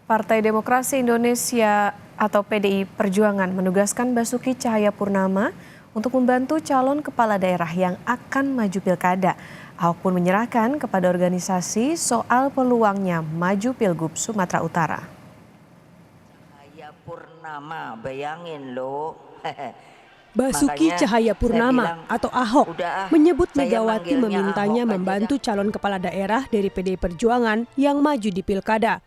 Partai Demokrasi Indonesia atau PDI Perjuangan menugaskan Basuki Cahayapurnama untuk membantu calon kepala daerah yang akan maju pilkada. Ahok pun menyerahkan kepada organisasi soal peluangnya maju Pilgub Sumatera Utara. Cahayapurnama, bayangin loh. Basuki Cahayapurnama atau Ahok menyebut Megawati memintanya membantu calon kepala daerah dari PDI Perjuangan yang maju di pilkada.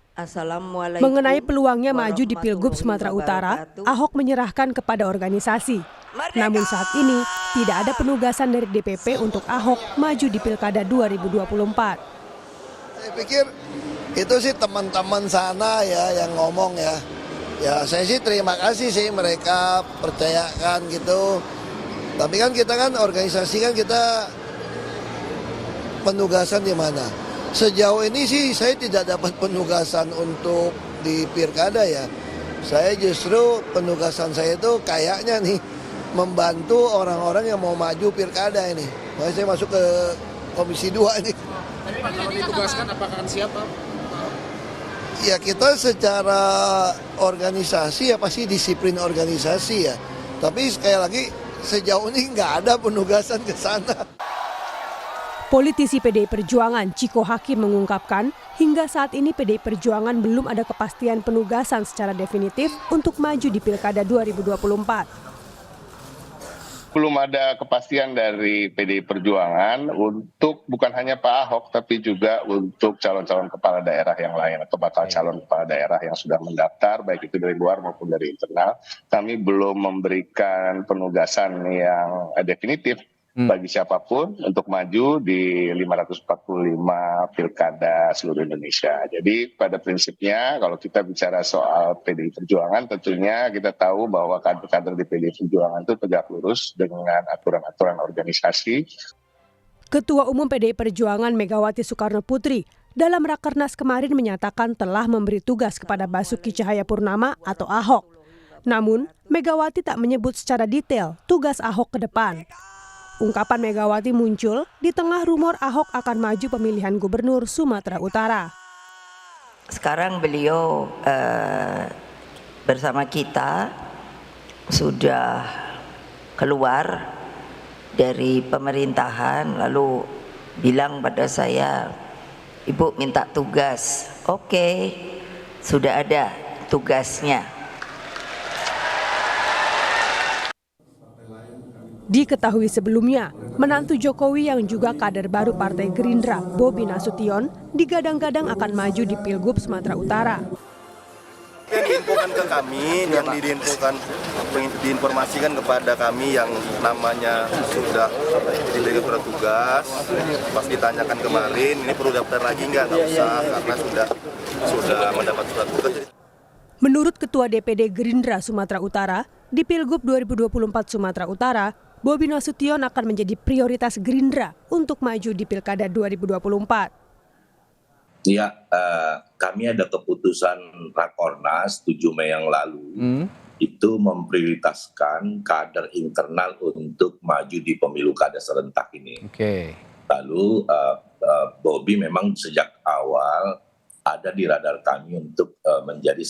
Mengenai peluangnya maju di Pilgub Sumatera Utara, Ahok menyerahkan kepada organisasi. Namun saat ini tidak ada penugasan dari DPP untuk Ahok maju di pilkada 2024. Saya pikir itu sih teman-teman sana ya yang ngomong ya. Ya saya sih terima kasih sih mereka percayakan gitu. Tapi kan kita kan organisasi kan kita penugasan di mana? Sejauh ini sih saya tidak dapat penugasan untuk di pilkada ya. Saya justru penugasan saya itu kayaknya nih membantu orang-orang yang mau maju pilkada ini. Makanya saya masuk ke Komisi 2 ini. Tapi Pak, kalau ditugaskan apakah akan siap, Pak? Ya kita secara organisasi ya pasti disiplin organisasi ya. Tapi sekali lagi sejauh ini nggak ada penugasan ke sana. Politisi PDI Perjuangan Ciko Hakim mengungkapkan, hingga saat ini PDI Perjuangan belum ada kepastian penugasan secara definitif untuk maju di Pilkada 2024. Belum ada kepastian dari PDI Perjuangan untuk bukan hanya Pak Ahok, tapi juga untuk calon-calon kepala daerah yang lain atau bakal calon kepala daerah yang sudah mendaftar, baik itu dari luar maupun dari internal. Kami belum memberikan penugasan yang definitif bagi siapapun untuk maju di 545 pilkada seluruh Indonesia. Jadi pada prinsipnya kalau kita bicara soal PDI Perjuangan, tentunya kita tahu bahwa kader-kader di PDI Perjuangan itu tegak lurus dengan aturan-aturan organisasi. Ketua Umum PDI Perjuangan Megawati Soekarno Putri dalam Rakernas kemarin menyatakan telah memberi tugas kepada Basuki Cahayapurnama atau Ahok. Namun, Megawati tak menyebut secara detail tugas Ahok ke depan. Ungkapan Megawati muncul di tengah rumor Ahok akan maju pemilihan gubernur Sumatera Utara. Sekarang beliau bersama kita sudah keluar dari pemerintahan lalu bilang pada saya, Ibu minta tugas. Oke, sudah ada tugasnya. Diketahui sebelumnya, menantu Jokowi yang juga kader baru Partai Gerindra, Bobi Nasution, digadang-gadang akan maju di Pilgub Sumatera Utara. Yang diinfokan ke kami, yang diinformasikan kepada kami yang namanya sudah diberikan surat tugas, pas ditanyakan kemarin, ini perlu daftar lagi nggak usah, karena sudah mendapat surat tugas. Menurut Ketua DPD Gerindra Sumatera Utara, di Pilgub 2024 Sumatera Utara, Bobi Nasution akan menjadi prioritas Gerindra untuk maju di Pilkada 2024. Ya, kami ada keputusan Rakornas 7 Mei yang lalu, itu memprioritaskan kader internal untuk maju di pemilu kada serentak ini. Lalu Bobi memang sejak awal ada di radar kami untuk menjadi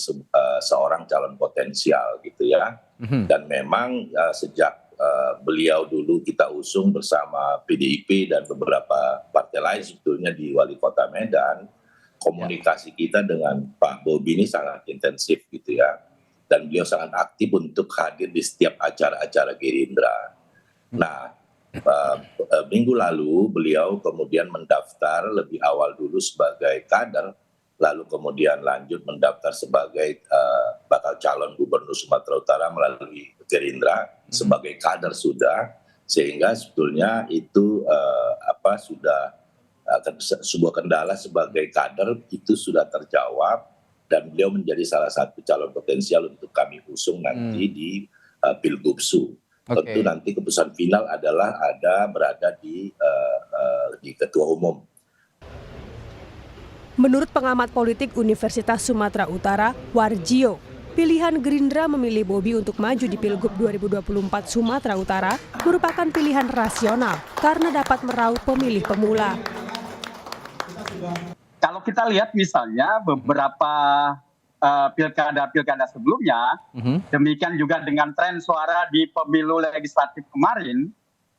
seorang calon potensial gitu ya. Dan memang sejak beliau dulu kita usung bersama PDIP dan beberapa partai lain sebetulnya di Wali Kota Medan, komunikasi kita dengan Pak Bobi ini sangat intensif gitu ya. Dan beliau sangat aktif untuk hadir di setiap acara-acara Gerindra. Nah, minggu lalu beliau kemudian mendaftar lebih awal dulu sebagai kader, lalu kemudian lanjut mendaftar sebagai bakal calon gubernur Sumatera Utara melalui Gerindra sebagai kader sudah, sehingga sebetulnya itu sudah sebuah kendala sebagai kader itu sudah terjawab dan beliau menjadi salah satu calon potensial untuk kami usung nanti di Pilgubsu. Tentu nanti keputusan final adalah berada di Ketua Umum. Menurut pengamat politik Universitas Sumatera Utara, Warjio, pilihan Gerindra memilih Bobi untuk maju di Pilgub 2024 Sumatera Utara merupakan pilihan rasional karena dapat meraup pemilih pemula. Kalau kita lihat misalnya beberapa pilkada sebelumnya, demikian juga dengan tren suara di pemilu legislatif kemarin,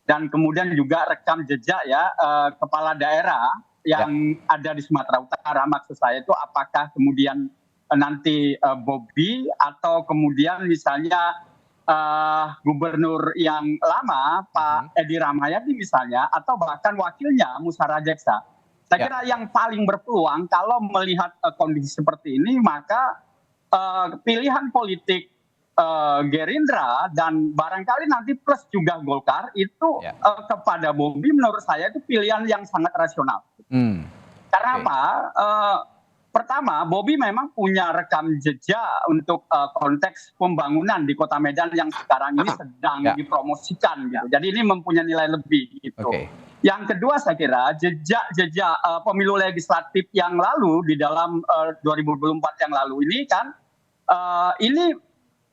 dan kemudian juga rekam jejak ya kepala daerah yang ada di Sumatera Utara. Maksud saya itu apakah kemudian nanti Bobi atau kemudian misalnya gubernur yang lama Pak Edi Rahmayadi misalnya, atau bahkan wakilnya Musara Rajeksa. Saya kira yang paling berpeluang kalau melihat kondisi seperti ini, maka pilihan politik Gerindra dan barangkali nanti plus juga Golkar itu kepada Bobi menurut saya itu pilihan yang sangat rasional. Karena apa? Pertama, Bobi memang punya rekam jejak untuk konteks pembangunan di Kota Medan yang sekarang ini sedang dipromosikan gitu. Jadi ini mempunyai nilai lebih gitu. Yang kedua saya kira jejak pemilu legislatif yang lalu di dalam 2024 yang lalu ini kan ini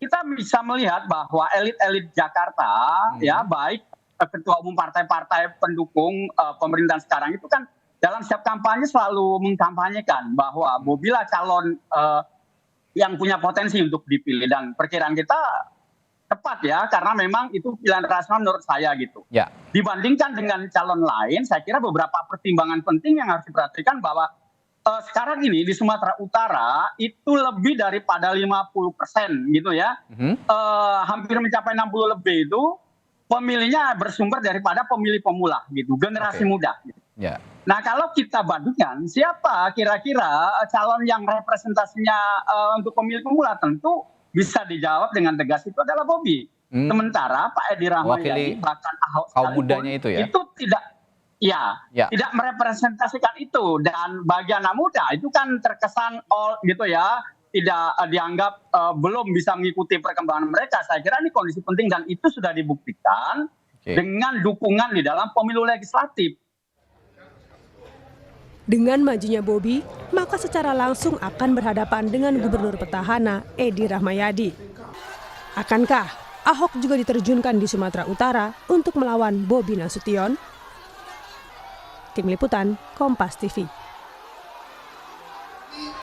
kita bisa melihat bahwa elit-elit Jakarta ya baik ketua umum partai-partai pendukung pemerintahan sekarang itu kan dalam setiap kampanye selalu mengkampanyekan bahwa Bobi lah calon yang punya potensi untuk dipilih, dan perkiraan kita tepat ya, karena memang itu pilihan rasional menurut saya gitu. Dibandingkan dengan calon lain, saya kira beberapa pertimbangan penting yang harus diperhatikan bahwa sekarang ini di Sumatera Utara itu lebih daripada 50% gitu ya, hampir mencapai 60 lebih itu pemilihnya bersumber daripada pemilih pemula gitu, generasi muda. Gitu. Nah kalau kita bandingkan siapa kira-kira calon yang representasinya untuk pemilih pemula, tentu bisa dijawab dengan tegas itu adalah Bobi. Sementara Pak Edi Rahmayadi bahkan Ahok kaum mudanya itu tidak tidak merepresentasikan itu, dan bagi anak muda itu kan terkesan gitu ya, tidak dianggap belum bisa mengikuti perkembangan mereka. Saya kira ini kondisi penting dan itu sudah dibuktikan dengan dukungan di dalam pemilu legislatif. Dengan majunya Bobi, maka secara langsung akan berhadapan dengan gubernur petahana Edi Rahmayadi. Akankah Ahok juga diterjunkan di Sumatera Utara untuk melawan Bobi Nasution? Tim Liputan, Kompas TV.